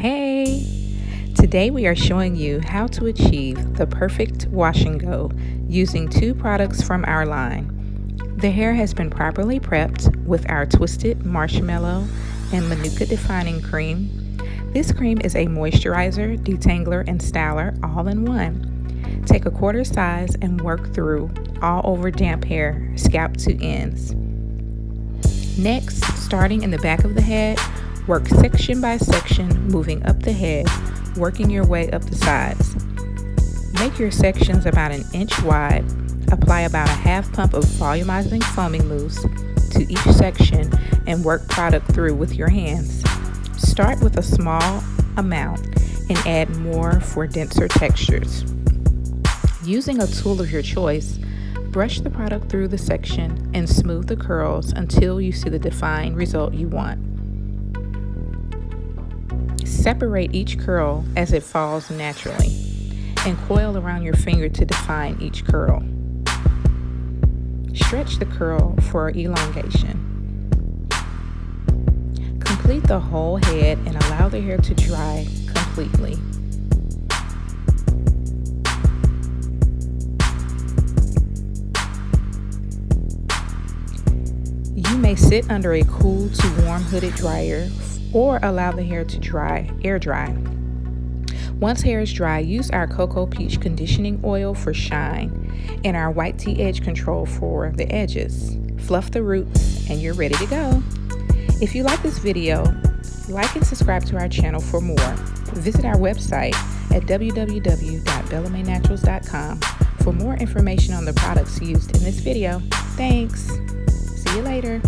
Hey! Today we are showing you how to achieve the perfect wash and go using two products from our line. The hair has been properly prepped with our twisted marshmallow and Manuka defining cream. This cream is a moisturizer, detangler, and styler all in one. Take a quarter size and work through all over damp hair, scalp to ends. Next, starting in the back of the head, work section by section, moving up the head, working your way up the sides. Make your sections about an inch wide. Apply about a half pump of volumizing foaming mousse to each section and work product through with your hands. Start with a small amount and add more for denser textures. Using a tool of your choice, brush the product through the section and smooth the curls until you see the defined result you want. Separate each curl as it falls naturally and coil around your finger to define each curl. Stretch the curl for elongation. Complete the whole head and allow the hair to dry completely. You may sit under a cool to warm hooded dryer or allow the hair to air dry. Once hair is dry, use our Coco Peach conditioning oil for shine and our white tea edge control for the edges. Fluff the roots and you're ready to go. If you like this video, like and subscribe to our channel for more. Visit our website at www.bellemaynaturals.com for more information on the products used in this video. Thanks. See you later.